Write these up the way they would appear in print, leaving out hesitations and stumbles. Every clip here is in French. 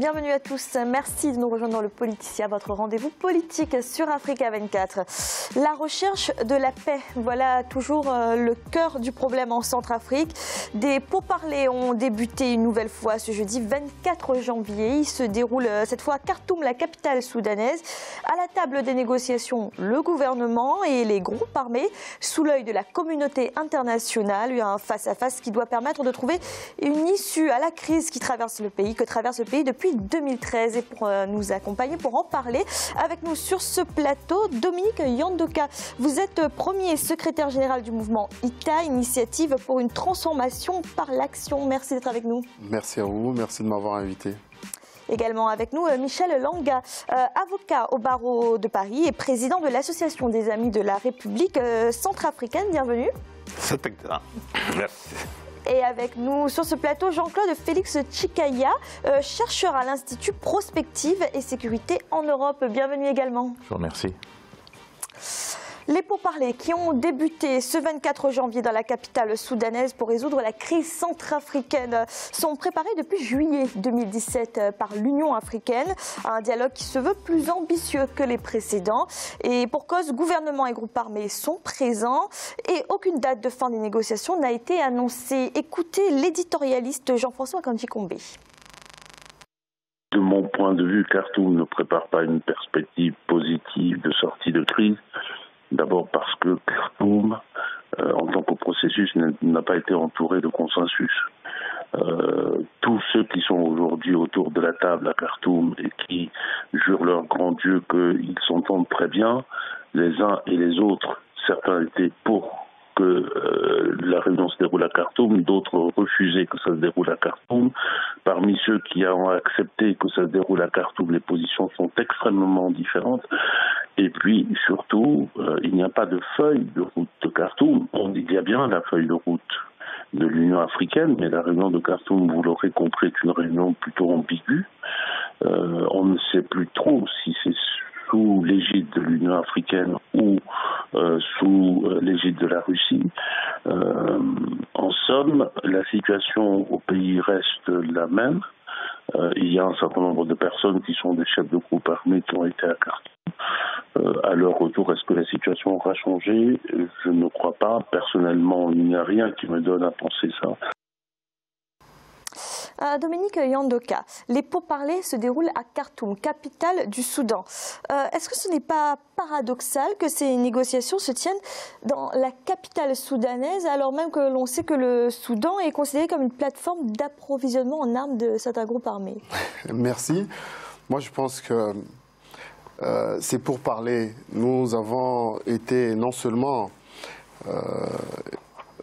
bienvenue à tous. Merci de nous rejoindre dans le Politicien, votre rendez-vous politique sur Africa 24. La recherche de la paix, voilà toujours le cœur du problème en Centrafrique. Des pourparlers ont débuté une nouvelle fois ce jeudi 24 janvier. Ils se déroulent cette fois à Khartoum, la capitale soudanaise. À la table des négociations, le gouvernement et les groupes armés, sous l'œil de la communauté internationale. Un face-à-face qui doit permettre de trouver une issue à la crise que traverse le pays depuis 2013. Et pour nous accompagner, pour en parler avec nous sur ce plateau, Dominique Yandoka. Vous êtes premier secrétaire général du mouvement ITA, Initiative pour une transformation par l'action. Merci d'être avec nous. Merci à vous, merci de m'avoir invité. Également avec nous, Michel Langa, avocat au barreau de Paris et président de l'Association des Amis de la République centrafricaine. Bienvenue. C'est excellent. Merci. Et avec nous sur ce plateau, Jean-Claude Félix Chikaya, chercheur à l'Institut Prospective et Sécurité en Europe. Bienvenue également. Je vous remercie. Les pourparlers qui ont débuté ce 24 janvier dans la capitale soudanaise pour résoudre la crise centrafricaine sont préparés depuis juillet 2017 par l'Union africaine. Un dialogue qui se veut plus ambitieux que les précédents. Et pour cause, gouvernement et groupes armés sont présents et aucune date de fin des négociations n'a été annoncée. Écoutez l'éditorialiste Jean-François Kandji-Kombe. De mon point de vue, Khartoum ne prépare pas une perspective positive de sortie de crise. D'abord parce que Khartoum, en tant que processus, n'a pas été entouré de consensus. Tous ceux qui sont aujourd'hui autour de la table à Khartoum et qui jurent leur grand Dieu qu'ils s'entendent très bien, les uns et les autres, certains étaient pour que la réunion se déroule à Khartoum, d'autres refusaient que ça se déroule à Khartoum. Parmi ceux qui ont accepté que ça se déroule à Khartoum, les positions sont extrêmement différentes. Et puis, surtout, il n'y a pas de feuille de route de Khartoum. Il y a bien la feuille de route de l'Union africaine, mais la réunion de Khartoum, vous l'aurez compris, est une réunion plutôt ambiguë. On ne sait plus trop si c'est sous l'égide de l'Union africaine ou sous l'égide de la Russie. En somme, la situation au pays reste la même. Il y a un certain nombre de personnes qui sont des chefs de groupe armés qui ont été à Khartoum. À leur retour, est-ce que la situation aura changé? Je ne crois pas. Personnellement, il n'y a rien qui me donne à penser ça. Dominique Yandoka, les pourparlers se déroulent à Khartoum, capitale du Soudan. Est-ce que ce n'est pas paradoxal que ces négociations se tiennent dans la capitale soudanaise, alors même que l'on sait que le Soudan est considéré comme une plateforme d'approvisionnement en armes de certains groupes armés? Merci. Moi, je pense que c'est pour parler. Nous avons été non seulement...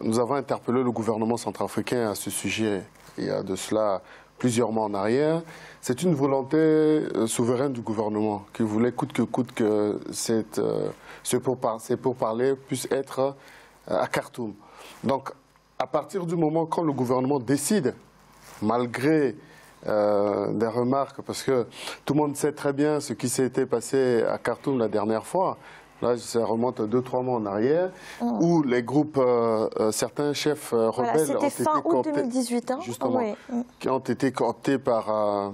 nous avons interpellé le gouvernement centrafricain à ce sujet il y a de cela plusieurs mois en arrière. C'est une volonté souveraine du gouvernement qui voulait coûte que ces pourparlers puissent être à Khartoum. Donc, à partir du moment quand le gouvernement décide, malgré des remarques, parce que tout le monde sait très bien ce qui s'était passé à Khartoum la dernière fois. Là, ça remonte 2-3 mois en arrière, où les groupes, certains chefs rebelles ont été cooptés, 2018, hein, justement, qui ont été cooptés par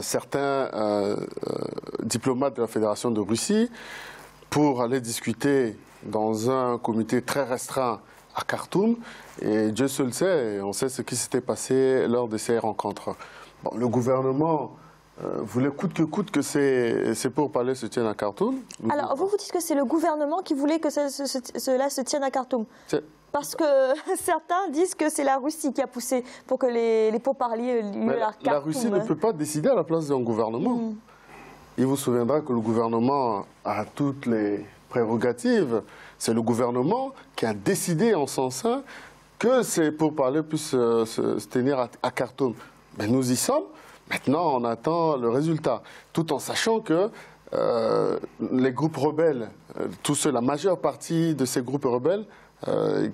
certains diplomates de la Fédération de Russie pour aller discuter dans un comité très restreint à Khartoum. Et Dieu seul sait, on sait ce qui s'était passé lors de ces rencontres. Bon, le gouvernement voulait coûte que ces pourparlers se tiennent à Khartoum. Alors, vous dites que c'est le gouvernement qui voulait que cela se tienne à Khartoum? Parce que certains disent que c'est la Russie qui a poussé pour que les pourparlers aient lieu à Khartoum. La Russie ne peut pas décider à la place d'un gouvernement. Il vous souviendra que le gouvernement a toutes les prérogatives. C'est le gouvernement qui a décidé en son sein que ces pourparlers puissent se tenir à Khartoum. Mais nous y sommes. Maintenant, on attend le résultat, tout en sachant que les groupes rebelles, la majeure partie de ces groupes rebelles,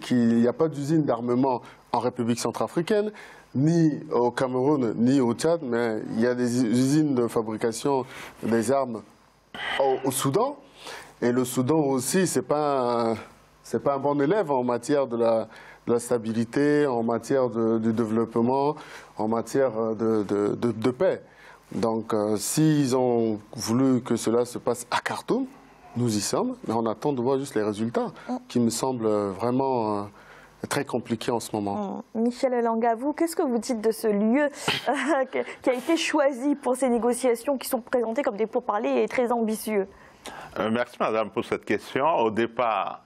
qu'il n'y a pas d'usine d'armement en République centrafricaine, ni au Cameroun, ni au Tchad, mais il y a des usines de fabrication des armes au Soudan. Et le Soudan aussi, c'est pas c'est pas un bon élève en matière de la stabilité, en matière du développement, en matière de paix. Donc, s'ils ont voulu que cela se passe à Khartoum, nous y sommes, mais on attend de voir juste les résultats, qui me semblent vraiment très compliqués en ce moment. Michel Elanga, vous, qu'est-ce que vous dites de ce lieu qui a été choisi pour ces négociations qui sont présentées comme des pourparlers très ambitieux? Merci, madame, pour cette question. Au départ,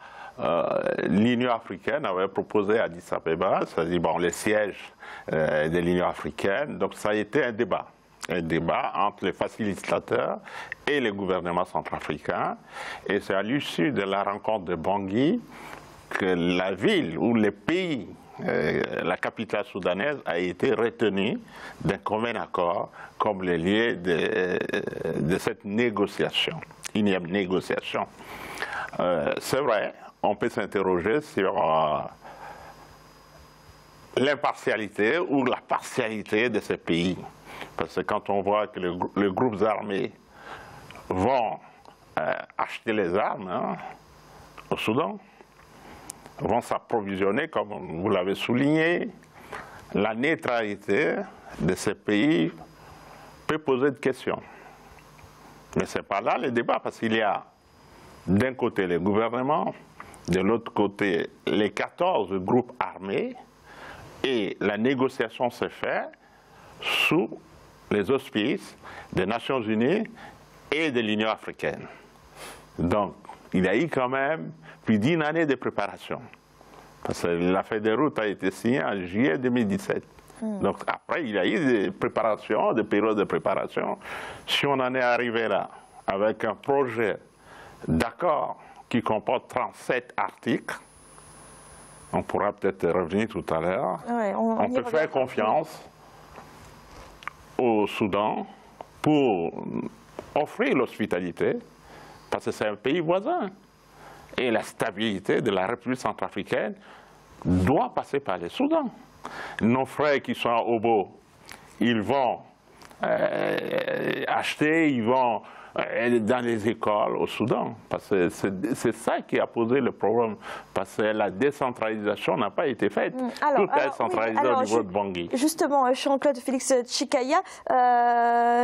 l'Union africaine avait proposé à Addis Abeba, c'est-à-dire les sièges de l'Union africaine. Donc ça a été un débat entre les facilitateurs et les gouvernements centrafricains. Et c'est à l'issue de la rencontre de Bangui que la ville ou le pays, la capitale soudanaise, a été retenue d'un commun accord comme le lieu de cette négociation, énième négociation. C'est vrai, on peut s'interroger sur l'impartialité ou la partialité de ce pays. Parce que quand on voit que les groupes armés vont acheter les armes au Soudan, vont s'approvisionner, comme vous l'avez souligné, la neutralité de ces pays peut poser des questions. Mais ce n'est pas là le débat, parce qu'il y a d'un côté les gouvernements, de l'autre côté les 14 groupes armés, et la négociation se fait sous les auspices des Nations Unies et de l'Union africaine. Donc, il y a eu quand même plus d'une année de préparation. Parce que la feuille de route a été signée en juillet 2017. Donc après, il y a eu des préparations, des périodes de préparation. Si on en est arrivé là, avec un projet d'accord qui comporte 37 articles, on pourra peut-être revenir tout à l'heure. Ouais, on peut faire confiance au Soudan pour offrir l'hospitalité, parce que c'est un pays voisin. Et la stabilité de la République centrafricaine doit passer par le Soudan. Nos frères qui sont à Obo, ils vont acheter, ils vont dans les écoles au Soudan. Parce que c'est ça qui a posé le problème. Parce que la décentralisation n'a pas été faite. Tout est centralisé au niveau de Bangui. Justement, Jean-Claude Félix Tchikaya,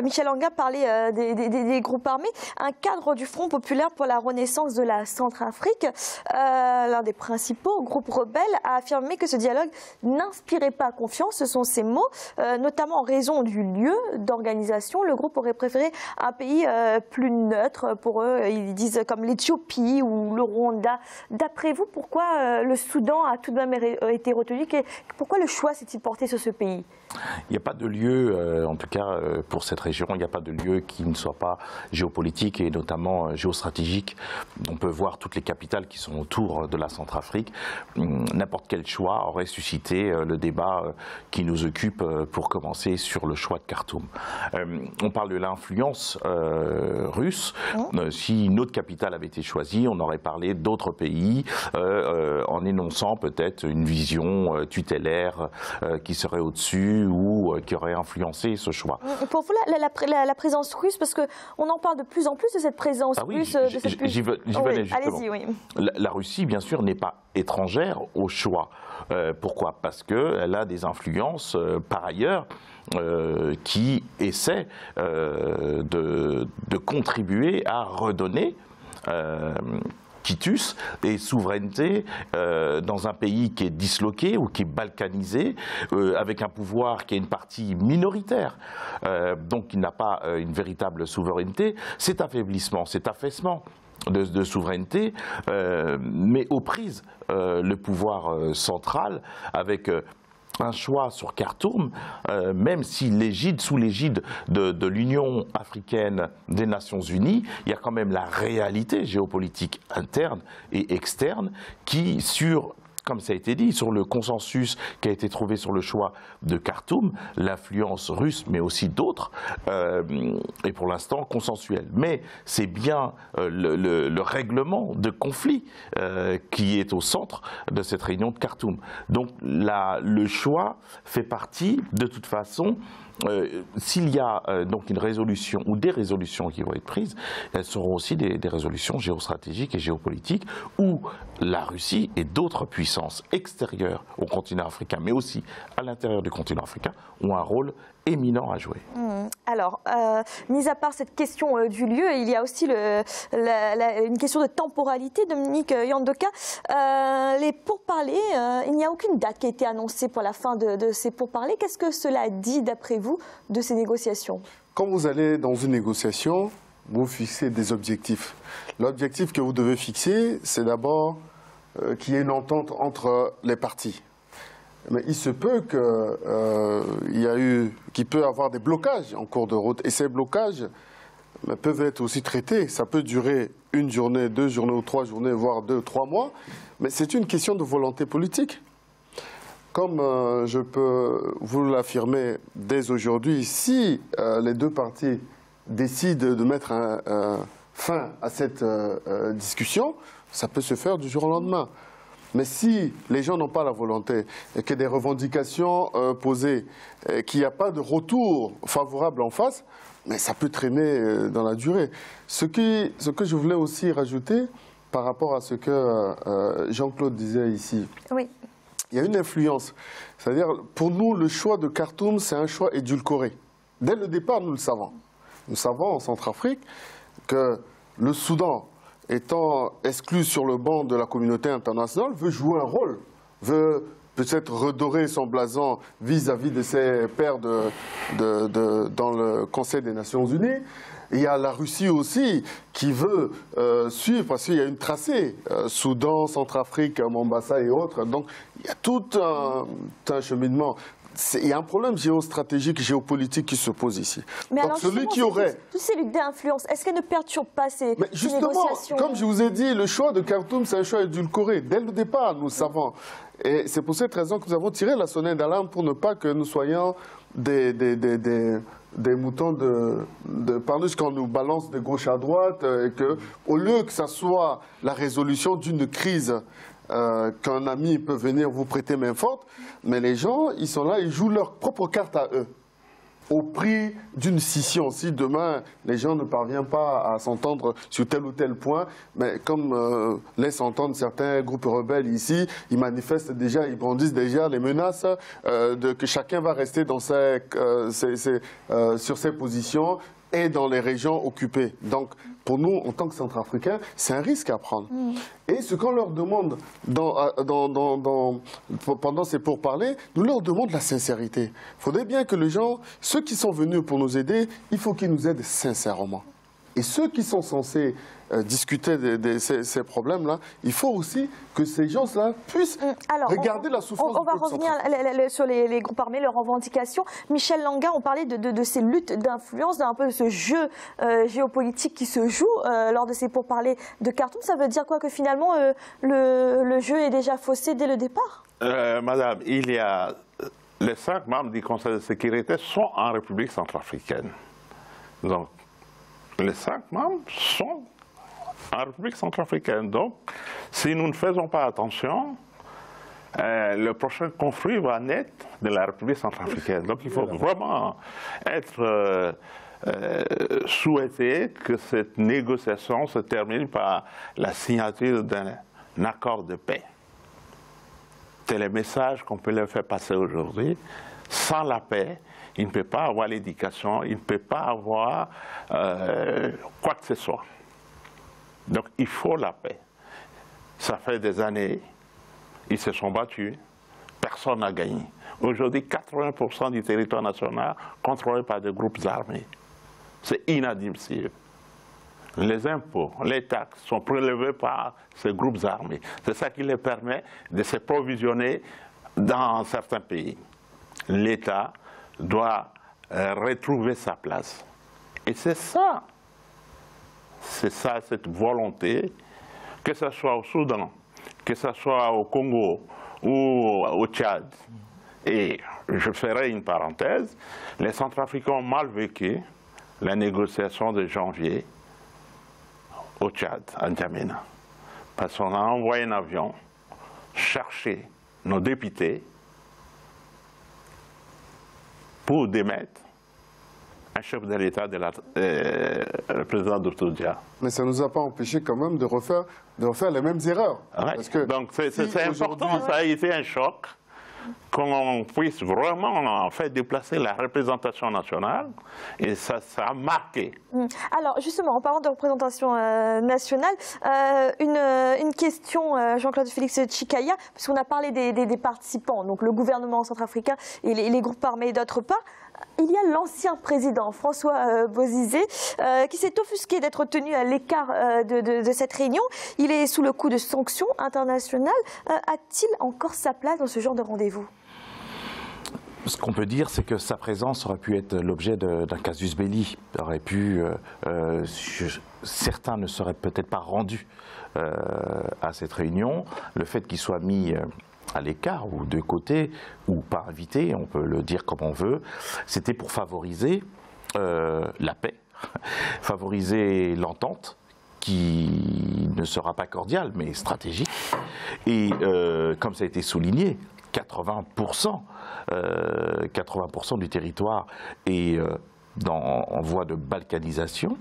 Michel Elanga parlait des groupes armés. Un cadre du Front populaire pour la renaissance de la Centrafrique, l'un des principaux groupes rebelles, a affirmé que ce dialogue n'inspirait pas confiance. Ce sont ses mots, notamment en raison du lieu d'organisation. Le groupe aurait préféré un pays plus neutre pour eux, ils disent comme l'Éthiopie ou le Rwanda. D'après vous, pourquoi le Soudan a tout de même été retenu? Pourquoi le choix s'est-il porté sur ce pays? Il n'y a pas de lieu, en tout cas pour cette région, il n'y a pas de lieu qui ne soit pas géopolitique et notamment géostratégique. On peut voir toutes les capitales qui sont autour de la Centrafrique. N'importe quel choix aurait suscité le débat qui nous occupe pour commencer sur le choix de Khartoum. On parle de l'influence russe. Si une autre capitale avait été choisie, on aurait parlé d'autres pays en énonçant peut-être une vision tutélaire qui serait au-dessus ou qui aurait influencé ce choix. Pour vous, la présence russe, parce qu'on en parle de plus en plus de cette présence russe. J'y venais justement. Allez-y, oui. La Russie, bien sûr, n'est pas étrangère au choix. Pourquoi? Parce qu'elle a des influences par ailleurs qui essaient de contribuer à redonner quitus et souveraineté dans un pays qui est disloqué ou qui est balkanisé, avec un pouvoir qui est une partie minoritaire, donc qui n'a pas une véritable souveraineté. Cet affaiblissement, cet affaissement de souveraineté, met aux prises le pouvoir central avec un choix sur Khartoum, même si sous l'égide de l'Union africaine des Nations Unies, il y a quand même la réalité géopolitique interne et externe qui, sur comme ça a été dit, sur le consensus qui a été trouvé sur le choix de Khartoum, l'influence russe, mais aussi d'autres, est pour l'instant consensuelle. Mais c'est bien le règlement de conflit qui est au centre de cette réunion de Khartoum. Donc le choix fait partie, de toute façon, s'il y a donc une résolution ou des résolutions qui vont être prises, elles seront aussi des résolutions géostratégiques et géopolitiques où la Russie et d'autres puissances extérieures au continent africain, mais aussi à l'intérieur du continent africain, ont un rôle éminent à jouer. Alors, mis à part cette question du lieu, il y a aussi une question de temporalité, Dominique Yandoka. Les pourparlers, il n'y a aucune date qui a été annoncée pour la fin de ces pourparlers. Qu'est-ce que cela dit, d'après vous, de ces négociations? Quand vous allez dans une négociation, vous fixez des objectifs. L'objectif que vous devez fixer, c'est d'abord qu'il y ait une entente entre les parties. Mais il se peut qu'il peut y avoir des blocages en cours de route. Et ces blocages peuvent être aussi traités. Ça peut durer une journée, 2 journées ou 3 journées, voire 2 ou 3 mois. Mais c'est une question de volonté politique. Comme je peux vous l'affirmer dès aujourd'hui, si les deux parties décident de mettre fin à cette discussion, ça peut se faire du jour au lendemain. Mais si les gens n'ont pas la volonté et que des revendications posées, qu'il n'y a pas de retour favorable en face, mais ça peut traîner dans la durée. Ce que je voulais aussi rajouter par rapport à ce que Jean-Claude disait ici, oui. Il y a une influence. C'est-à-dire, pour nous, le choix de Khartoum, c'est un choix édulcoré. Dès le départ, nous le savons. Nous savons en Centrafrique que le Soudan, étant exclu sur le banc de la communauté internationale, veut jouer un rôle, veut peut-être redorer son blason vis-à-vis de ses pairs dans le Conseil des Nations Unies. Il y a la Russie aussi qui veut suivre, parce qu'il y a une tracée, Soudan, Centrafrique, Mombasa et autres. Donc il y a tout un cheminement. Il y a un problème géostratégique, géopolitique qui se pose ici. Mais donc alors, celui qui aurait... Toutes ces luttes d'influence, est-ce qu'elles ne perturbent pas ces négociations? Comme je vous ai dit, le choix de Khartoum, c'est un choix édulcoré. Dès le départ, nous savons. Et c'est pour cette raison que nous avons tiré la sonnette d'alarme pour ne pas que nous soyons des moutons de Parnus quand nous balance de gauche à droite. Et que, au lieu que ça soit la résolution d'une crise, qu'un ami peut venir vous prêter main forte, mais les gens, ils sont là, ils jouent leur propre carte à eux, au prix d'une scission. Si demain, les gens ne parviennent pas à s'entendre sur tel ou tel point, mais comme laissent entendre certains groupes rebelles ici, ils manifestent déjà, ils brandissent déjà les menaces que chacun va rester dans sur ses positions et dans les régions occupées. Donc, pour nous, en tant que Centrafricains, c'est un risque à prendre. Et ce qu'on leur demande pendant ces pourparlers, nous leur demandons la sincérité. Il faudrait bien que les gens, ceux qui sont venus pour nous aider, il faut qu'ils nous aident sincèrement. Et ceux qui sont censés discuter de ces problèmes-là, il faut aussi que ces gens-là puissent regarder la souffrance. On va revenir sur les groupes armés, leurs revendications. Michel Langa, on parlait de ces luttes d'influence, d'un peu de ce jeu géopolitique qui se joue lors de ces pourparlers de Khartoum. Ça veut dire quoi, que finalement le jeu est déjà faussé dès le départ? Madame, il y a les 5 membres du Conseil de sécurité sont en République centrafricaine. Donc, les 5 membres sont en République centrafricaine. Donc, si nous ne faisons pas attention, le prochain conflit va naître de la République centrafricaine. Donc, il faut vraiment être souhaiter que cette négociation se termine par la signature d'un accord de paix. C'est le message qu'on peut leur faire passer aujourd'hui. Sans la paix, il ne peut pas avoir l'éducation, il ne peut pas avoir quoi que ce soit. Donc il faut la paix. Ça fait des années, ils se sont battus, personne n'a gagné. Aujourd'hui, 80% du territoire national contrôlé par des groupes armés. C'est inadmissible. Les impôts, les taxes sont prélevés par ces groupes armés. C'est ça qui les permet de se provisionner dans certains pays. L'État doit retrouver sa place. Et c'est ça, cette volonté, que ce soit au Soudan, que ce soit au Congo ou au Tchad, et je ferai une parenthèse, les Centrafricains ont mal vécu la négociation de janvier au Tchad, à N'Djamena. Parce qu'on a envoyé un avion chercher nos députés pour démettre un chef de l'État, le président Doumbouya. Mais ça ne nous a pas empêché quand même de refaire les mêmes erreurs. Ouais. Parce que donc c'est important, ça a été un choc, qu'on puisse vraiment faire déplacer la représentation nationale, et ça a marqué. Alors justement, en parlant de représentation nationale, une question, Jean-Claude Félix Tchikaya, puisqu'on a parlé des participants, donc le gouvernement centrafricain et les groupes armés d'autre part. Il y a l'ancien président François Bozizé qui s'est offusqué d'être tenu à l'écart de cette réunion. Il est sous le coup de sanctions internationales. A-t-il encore sa place dans ce genre de rendez-vous ? Ce qu'on peut dire, c'est que sa présence aurait pu être l'objet d'un casus belli. Certains ne seraient peut-être pas rendus à cette réunion. Le fait qu'il soit mis à l'écart ou de côté, ou pas invité, on peut le dire comme on veut, c'était pour favoriser la paix, favoriser l'entente, qui ne sera pas cordiale, mais stratégique. Et comme ça a été souligné, 80% du territoire est en voie de balkanisation.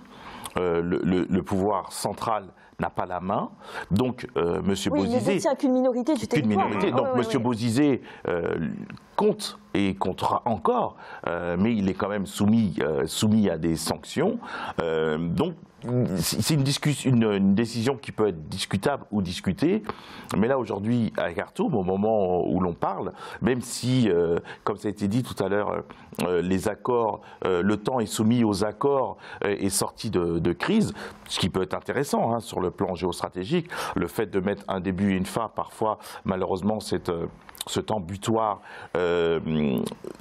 Le pouvoir central n'a pas la main, donc M. Bozizé... Il ne détient qu'une minorité du territoire. Donc M. Bozizé compte et comptera encore, mais il est quand même soumis à des sanctions. Donc c'est une décision qui peut être discutable ou discutée, mais là aujourd'hui à Khartoum, au moment où l'on parle, même si, comme ça a été dit tout à l'heure, les accords, le temps est soumis aux accords et sorti de crise, ce qui peut être intéressant sur le plan géostratégique, le fait de mettre un début et une fin, parfois malheureusement ce temps butoir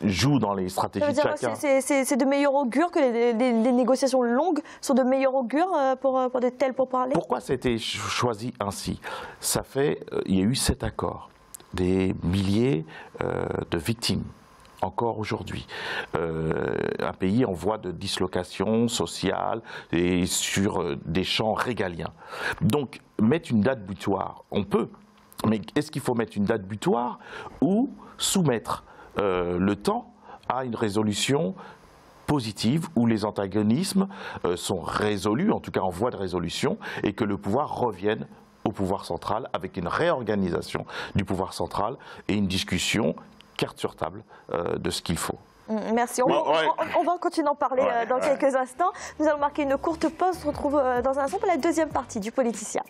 joue dans les stratégies de chacun. C'est de meilleur augure que les négociations longues sont de meilleur augure pour de tels pourparlers. Pourquoi ça a été choisi ainsi? Il y a eu 7 accords, des milliers de victimes. Encore aujourd'hui, un pays en voie de dislocation sociale et sur des champs régaliens. Donc, mettre une date butoir, on peut. Mais est-ce qu'il faut mettre une date butoir ou soumettre le temps à une résolution positive où les antagonismes sont résolus, en tout cas en voie de résolution, et que le pouvoir revienne au pouvoir central avec une réorganisation du pouvoir central et une discussion carte sur table de ce qu'il faut. Merci. On va continuer d'en parler dans quelques instants. Nous allons marquer une courte pause. On se retrouve dans un instant pour la deuxième partie du Politicien.